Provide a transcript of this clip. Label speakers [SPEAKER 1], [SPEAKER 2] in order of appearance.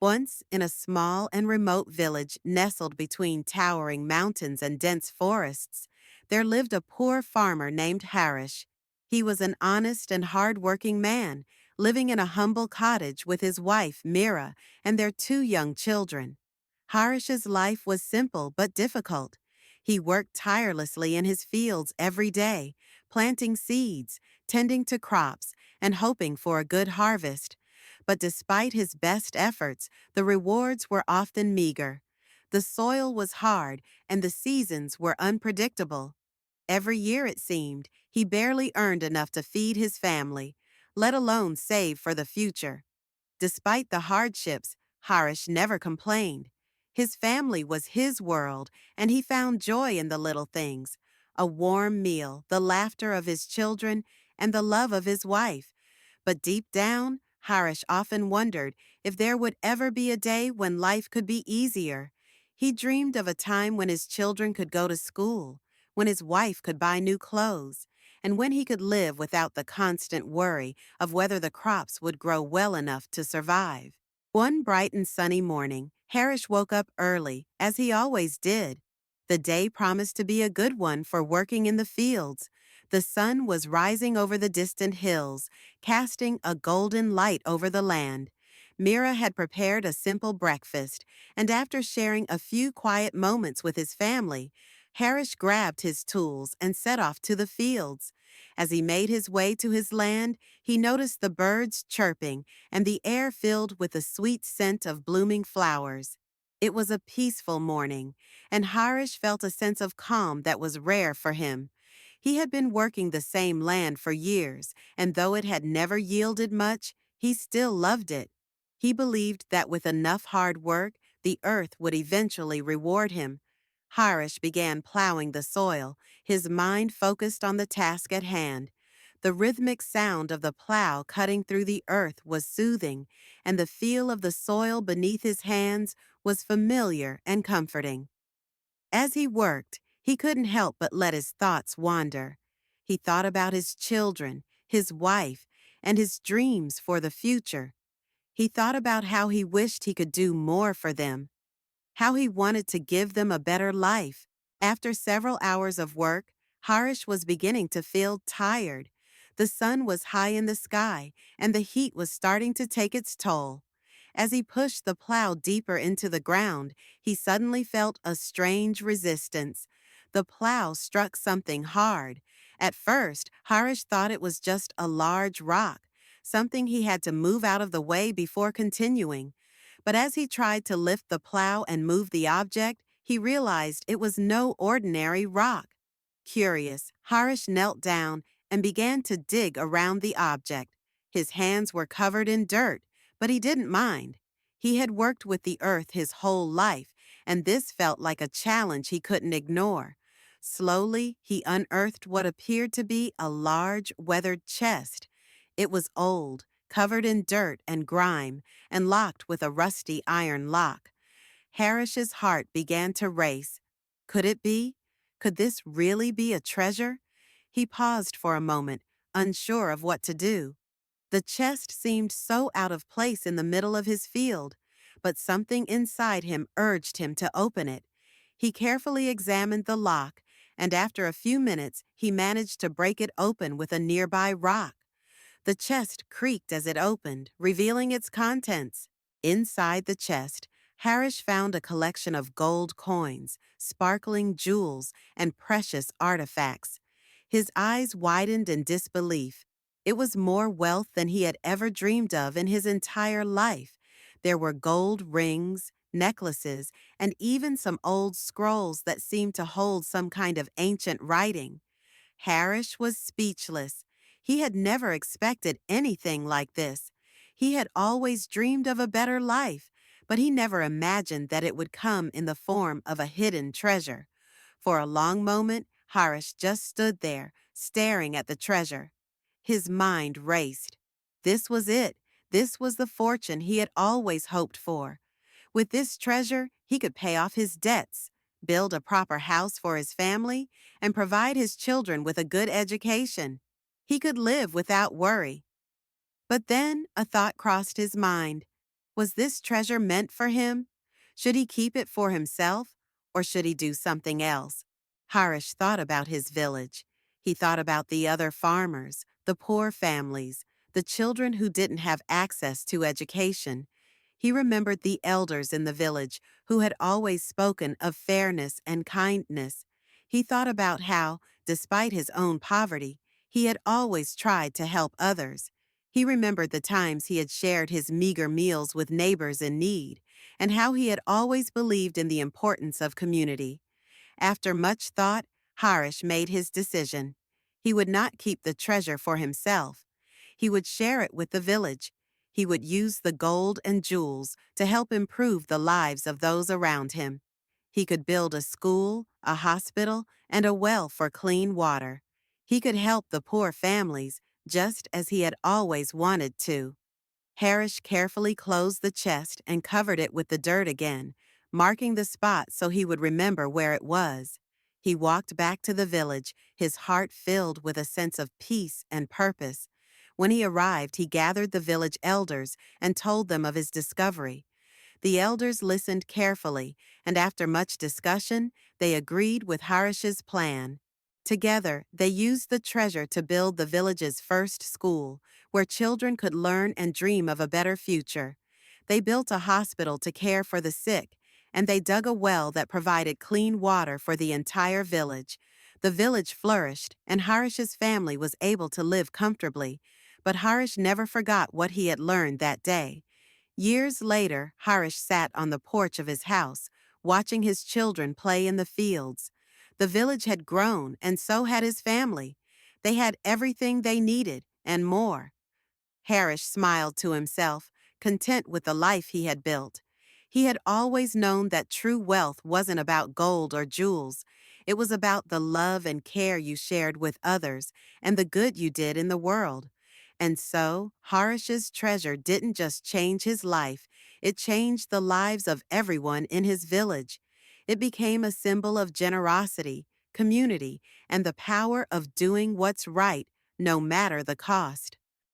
[SPEAKER 1] Once, in a small and remote village nestled between towering mountains and dense forests, there lived a poor farmer named Harish. He was an honest and hard-working man, living in a humble cottage with his wife, Mira, and their two young children. Harish's life was simple but difficult. He worked tirelessly in his fields every day, planting seeds, tending to crops, and hoping for a good harvest. But despite his best efforts, the rewards were often meager. The soil was hard and the seasons were unpredictable. Every year, it seemed, he barely earned enough to feed his family, let alone save for the future. Despite the hardships, Harish never complained. His family was his world, and he found joy in the little things: a warm meal, the laughter of his children, and the love of his wife. But deep down, Harish often wondered if there would ever be a day when life could be easier. He dreamed of a time when his children could go to school, when his wife could buy new clothes, and when he could live without the constant worry of whether the crops would grow well enough to survive. One bright and sunny morning, Harish woke up early, as he always did. The day promised to be a good one for working in the fields. The sun was rising over the distant hills, casting a golden light over the land. Mira had prepared a simple breakfast, and after sharing a few quiet moments with his family, Harish grabbed his tools and set off to the fields. As he made his way to his land, he noticed the birds chirping and the air filled with the sweet scent of blooming flowers. It was a peaceful morning, and Harish felt a sense of calm that was rare for him. He had been working the same land for years, and though it had never yielded much, he still loved it. He believed that with enough hard work, the earth would eventually reward him. Harish began plowing the soil, his mind focused on the task at hand. The rhythmic sound of the plow cutting through the earth was soothing, and the feel of the soil beneath his hands was familiar and comforting. As he worked, he couldn't help but let his thoughts wander. He thought about his children, his wife, and his dreams for the future. He thought about how he wished he could do more for them, how he wanted to give them a better life. After several hours of work, Harish was beginning to feel tired. The sun was high in the sky, and the heat was starting to take its toll. As he pushed the plow deeper into the ground, he suddenly felt a strange resistance. The plow struck something hard. At first, Harish thought it was just a large rock, something he had to move out of the way before continuing. But as he tried to lift the plow and move the object, he realized it was no ordinary rock. Curious, Harish knelt down and began to dig around the object. His hands were covered in dirt, but he didn't mind. He had worked with the earth his whole life, and this felt like a challenge he couldn't ignore. Slowly, he unearthed what appeared to be a large, weathered chest. It was old, covered in dirt and grime, and locked with a rusty iron lock. Harish's heart began to race. Could it be? Could this really be a treasure? He paused for a moment, unsure of what to do. The chest seemed so out of place in the middle of his field, but something inside him urged him to open it. He carefully examined the lock, and after a few minutes, he managed to break it open with a nearby rock. The chest creaked as it opened, revealing its contents. Inside the chest, Harish found a collection of gold coins, sparkling jewels, and precious artifacts. His eyes widened in disbelief. It was more wealth than he had ever dreamed of in his entire life. There were gold rings, necklaces, and even some old scrolls that seemed to hold some kind of ancient writing. Harish was speechless. He had never expected anything like this. He had always dreamed of a better life, but he never imagined that it would come in the form of a hidden treasure. For a long moment, Harish just stood there, staring at the treasure. His mind raced. This was it. This was the fortune he had always hoped for. With this treasure, he could pay off his debts, build a proper house for his family, and provide his children with a good education. He could live without worry. But then a thought crossed his mind. Was this treasure meant for him? Should he keep it for himself, or should he do something else? Harish thought about his village. He thought about the other farmers, the poor families, the children who didn't have access to education. He remembered the elders in the village who had always spoken of fairness and kindness. He thought about how, despite his own poverty, he had always tried to help others. He remembered the times he had shared his meager meals with neighbors in need, and how he had always believed in the importance of community. After much thought, Harish made his decision. He would not keep the treasure for himself. He would share it with the village. He would use the gold and jewels to help improve the lives of those around him. He could build a school, a hospital, and a well for clean water. He could help the poor families just as he had always wanted to. Harish carefully closed the chest and covered it with the dirt again, marking the spot so he would remember where it was. He walked back to the village, his heart filled with a sense of peace and purpose. When he arrived, he gathered the village elders and told them of his discovery. The elders listened carefully, and after much discussion, they agreed with Harish's plan. Together, they used the treasure to build the village's first school, where children could learn and dream of a better future. They built a hospital to care for the sick, and they dug a well that provided clean water for the entire village. The village flourished, and Harish's family was able to live comfortably. But Harish never forgot what he had learned that day. Years later, Harish sat on the porch of his house, watching his children play in the fields. The village had grown, and so had his family. They had everything they needed, and more. Harish smiled to himself, content with the life he had built. He had always known that true wealth wasn't about gold or jewels. It was about the love and care you shared with others and the good you did in the world. And so, Harish's treasure didn't just change his life, it changed the lives of everyone in his village. It became a symbol of generosity, community, and the power of doing what's right, no matter the cost.